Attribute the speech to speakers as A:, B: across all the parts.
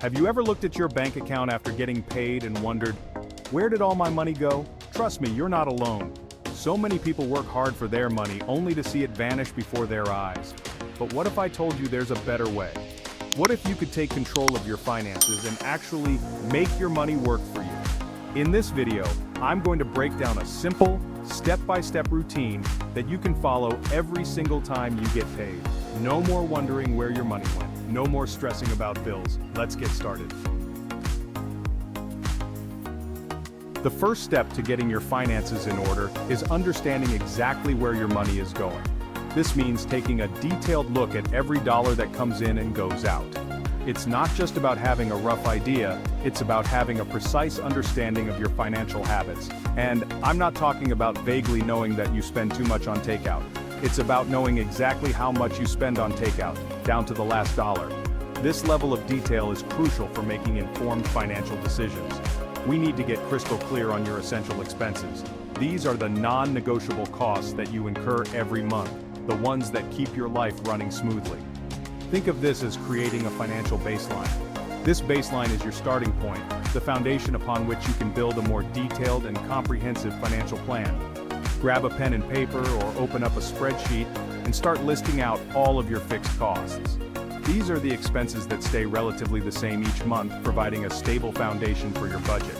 A: Have you ever looked at your bank account after getting paid and wondered, where did all my money go? Trust me, you're not alone. So many people work hard for their money only to see it vanish before their eyes. But what if I told you there's a better way? What if you could take control of your finances and actually make your money work for you? In this video, I'm going to break down a simple, step-by-step routine that you can follow every single time you get paid. No more wondering where your money went. No more stressing about bills. Let's get started. The first step to getting your finances in order is understanding exactly where your money is going. This means taking a detailed look at every dollar that comes in and goes out. It's not just about having a rough idea, it's about having a precise understanding of your financial habits. And I'm not talking about vaguely knowing that you spend too much on takeout. It's about knowing exactly how much you spend on takeout, down to the last dollar. This level of detail is crucial for making informed financial decisions. We need to get crystal clear on your essential expenses. These are the non-negotiable costs that you incur every month, the ones that keep your life running smoothly. Think of this as creating a financial baseline. This baseline is your starting point, the foundation upon which you can build a more detailed and comprehensive financial plan. Grab a pen and paper or open up a spreadsheet and start listing out all of your fixed costs. These are the expenses that stay relatively the same each month, providing a stable foundation for your budget.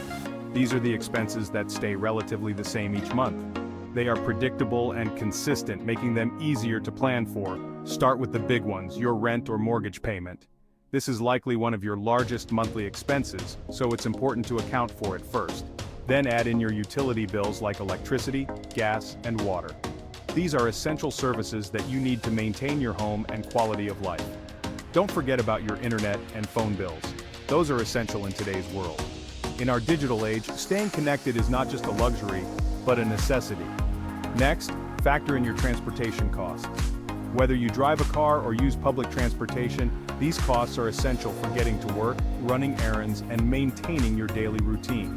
A: These are the expenses that stay relatively the same each month. They are predictable and consistent, making them easier to plan for. Start with the big ones, your rent or mortgage payment. This is likely one of your largest monthly expenses, so it's important to account for it first. Then add in your utility bills like electricity, gas, and water. These are essential services that you need to maintain your home and quality of life. Don't forget about your internet and phone bills. Those are essential in today's world. In our digital age, staying connected is not just a luxury, but a necessity. Next, factor in your transportation costs. Whether you drive a car or use public transportation, these costs are essential for getting to work, running errands, and maintaining your daily routine.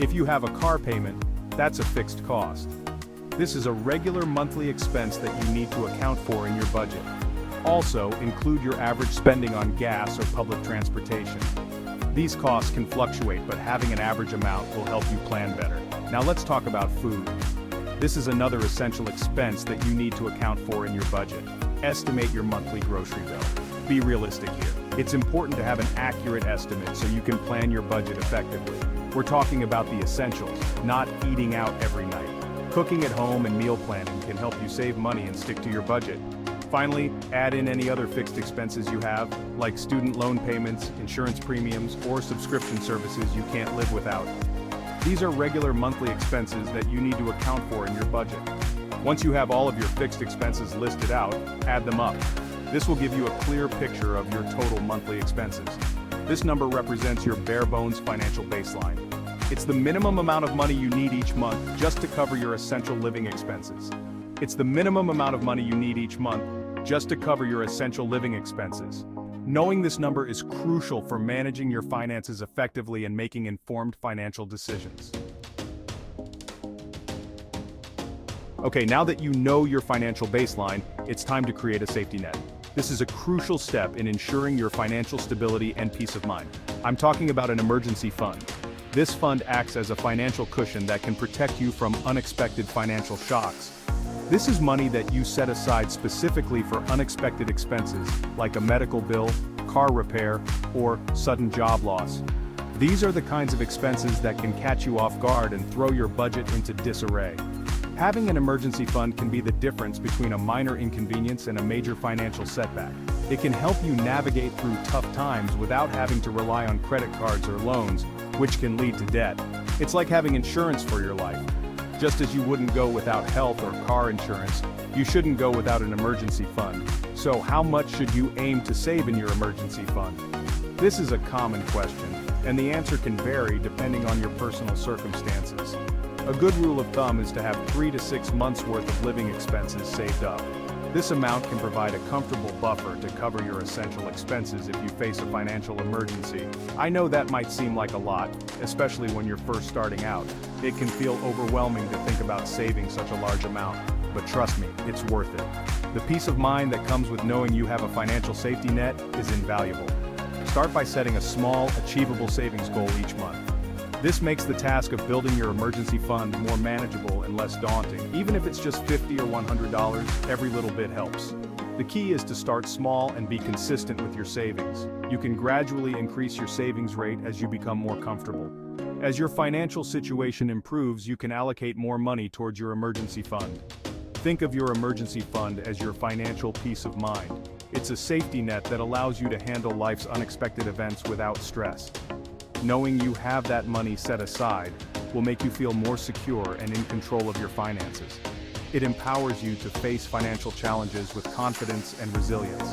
A: If you have a car payment, that's a fixed cost. This is a regular monthly expense that you need to account for in your budget. Also, include your average spending on gas or public transportation. These costs can fluctuate, but having an average amount will help you plan better. Now let's talk about food. This is another essential expense that you need to account for in your budget. Estimate your monthly grocery bill. Be realistic here. It's important to have an accurate estimate so you can plan your budget effectively. We're talking about the essentials, not eating out every night. Cooking at home and meal planning can help you save money and stick to your budget. Finally, add in any other fixed expenses you have, like student loan payments, insurance premiums, or subscription services you can't live without. These are regular monthly expenses that you need to account for in your budget. Once you have all of your fixed expenses listed out, add them up. This will give you a clear picture of your total monthly expenses. This number represents your bare-bones financial baseline. It's the minimum amount of money you need each month just to cover your essential living expenses. It's the minimum amount of money you need each month just to cover your essential living expenses. Knowing this number is crucial for managing your finances effectively and making informed financial decisions. Okay, now that you know your financial baseline, it's time to create a safety net. This is a crucial step in ensuring your financial stability and peace of mind. I'm talking about an emergency fund. This fund acts as a financial cushion that can protect you from unexpected financial shocks. This is money that you set aside specifically for unexpected expenses, like a medical bill, car repair, or sudden job loss. These are the kinds of expenses that can catch you off guard and throw your budget into disarray. Having an emergency fund can be the difference between a minor inconvenience and a major financial setback. It can help you navigate through tough times without having to rely on credit cards or loans, which can lead to debt. It's like having insurance for your life. Just as you wouldn't go without health or car insurance, you shouldn't go without an emergency fund. So how much should you aim to save in your emergency fund? This is a common question, and the answer can vary depending on your personal circumstances. A good rule of thumb is to have 3 to 6 months worth of living expenses saved up. This amount can provide a comfortable buffer to cover your essential expenses if you face a financial emergency. I know that might seem like a lot, especially when you're first starting out. It can feel overwhelming to think about saving such a large amount, but trust me, it's worth it. The peace of mind that comes with knowing you have a financial safety net is invaluable. Start by setting a small, achievable savings goal each month. This makes the task of building your emergency fund more manageable and less daunting. Even if it's just $50 or $100, every little bit helps. The key is to start small and be consistent with your savings. You can gradually increase your savings rate as you become more comfortable. As your financial situation improves, you can allocate more money towards your emergency fund. Think of your emergency fund as your financial peace of mind. It's a safety net that allows you to handle life's unexpected events without stress. Knowing you have that money set aside will make you feel more secure and in control of your finances. It empowers you to face financial challenges with confidence and resilience.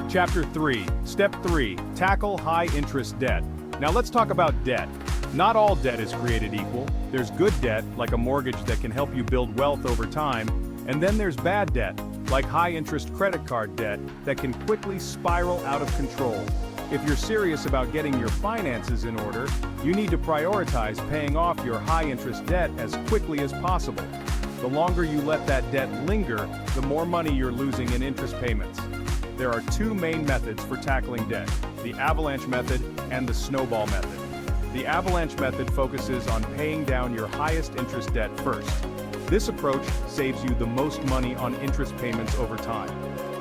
A: Chapter 3, Step 3, Tackle High-Interest Debt. Now let's talk about debt. Not all debt is created equal. There's good debt, like a mortgage that can help you build wealth over time, and then there's bad debt, like high-interest credit card debt that can quickly spiral out of control. If you're serious about getting your finances in order, you need to prioritize paying off your high-interest debt as quickly as possible. The longer you let that debt linger, the more money you're losing in interest payments. There are two main methods for tackling debt: the avalanche method and the snowball method. The avalanche method focuses on paying down your highest interest debt first. This approach saves you the most money on interest payments over time.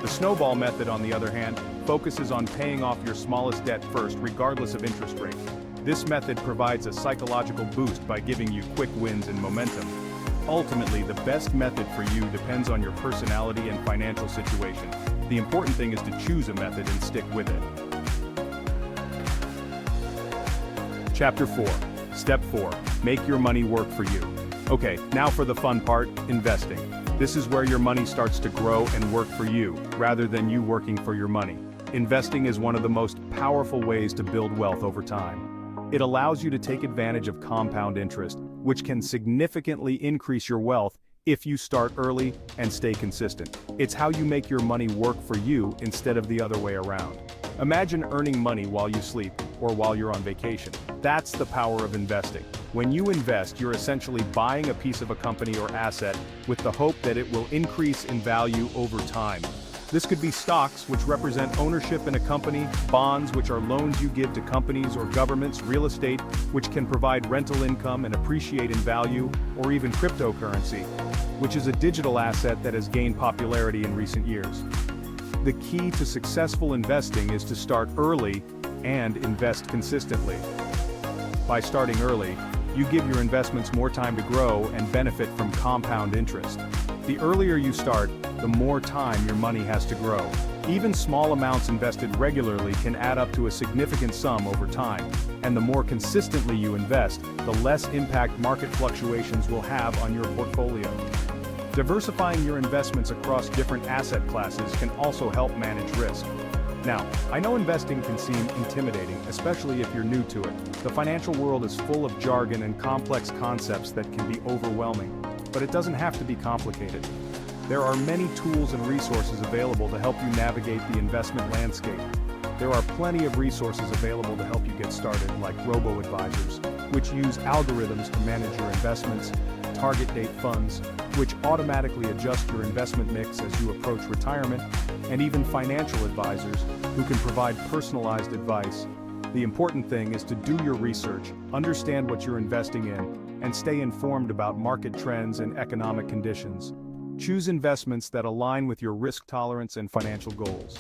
A: The snowball method, on the other hand, focuses on paying off your smallest debt first, regardless of interest rate. This method provides a psychological boost by giving you quick wins and momentum. Ultimately, the best method for you depends on your personality and financial situation. The important thing is to choose a method and stick with it. Chapter 4, Step 4, Make your money work for you. Okay, now for the fun part, investing. This is where your money starts to grow and work for you, rather than you working for your money. Investing is one of the most powerful ways to build wealth over time. It allows you to take advantage of compound interest, which can significantly increase your wealth if you start early and stay consistent. It's how you make your money work for you instead of the other way around. Imagine earning money while you sleep or while you're on vacation. That's the power of investing. When you invest, you're essentially buying a piece of a company or asset with the hope that it will increase in value over time. This could be stocks, which represent ownership in a company, bonds, which are loans you give to companies or governments, real estate, which can provide rental income and appreciate in value, or even cryptocurrency, which is a digital asset that has gained popularity in recent years. The key to successful investing is to start early and invest consistently. By starting early, you give your investments more time to grow and benefit from compound interest. The earlier you start, the more time your money has to grow. Even small amounts invested regularly can add up to a significant sum over time, and the more consistently you invest, the less impact market fluctuations will have on your portfolio. Diversifying your investments across different asset classes can also help manage risk. Now, I know investing can seem intimidating, especially if you're new to it. The financial world is full of jargon and complex concepts that can be overwhelming, but it doesn't have to be complicated. There are many tools and resources available to help you navigate the investment landscape. There are plenty of resources available to help you get started, like robo-advisors, which use algorithms to manage your investments, target date funds, which automatically adjust your investment mix as you approach retirement, and even financial advisors who can provide personalized advice. The important thing is to do your research, understand what you're investing in, and stay informed about market trends and economic conditions. Choose investments that align with your risk tolerance and financial goals.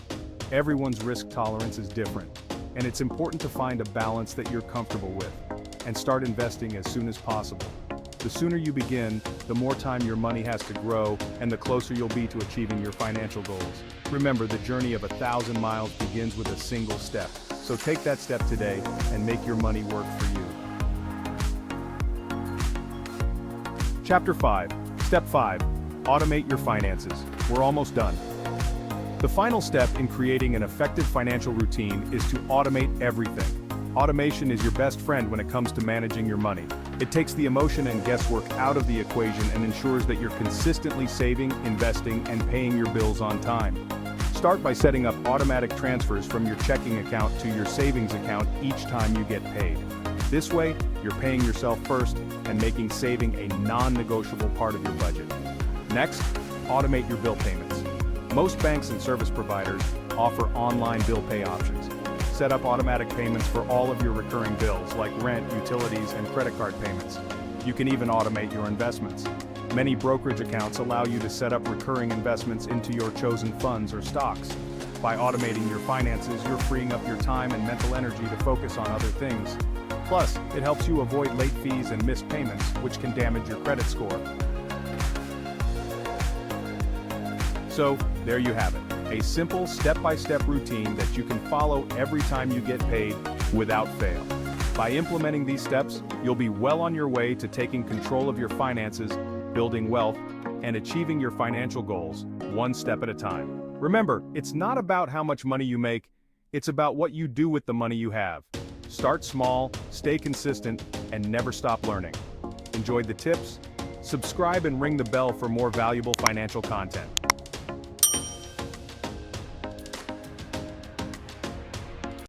A: Everyone's risk tolerance is different, and it's important to find a balance that you're comfortable with, and start investing as soon as possible. The sooner you begin, the more time your money has to grow, and the closer you'll be to achieving your financial goals. Remember, the journey of 1,000 miles begins with a single step. So take that step today and make your money work for you. Chapter 5, Step 5, Automate your finances. We're almost done. The final step in creating an effective financial routine is to automate everything. Automation is your best friend when it comes to managing your money. It takes the emotion and guesswork out of the equation and ensures that you're consistently saving, investing, and paying your bills on time. Start by setting up automatic transfers from your checking account to your savings account each time you get paid. This way, you're paying yourself first and making saving a non-negotiable part of your budget. Next, automate your bill payments. Most banks and service providers offer online bill pay options. Set up automatic payments for all of your recurring bills like rent, utilities, and credit card payments. You can even automate your investments. Many brokerage accounts allow you to set up recurring investments into your chosen funds or stocks. By automating your finances, you're freeing up your time and mental energy to focus on other things. Plus, it helps you avoid late fees and missed payments, which can damage your credit score. So, there you have it. A simple step-by-step routine that you can follow every time you get paid without fail. By implementing these steps, you'll be well on your way to taking control of your finances, building wealth, and achieving your financial goals, one step at a time. Remember, it's not about how much money you make, it's about what you do with the money you have. Start small, stay consistent, and never stop learning. Enjoyed the tips? Subscribe and ring the bell for more valuable financial content.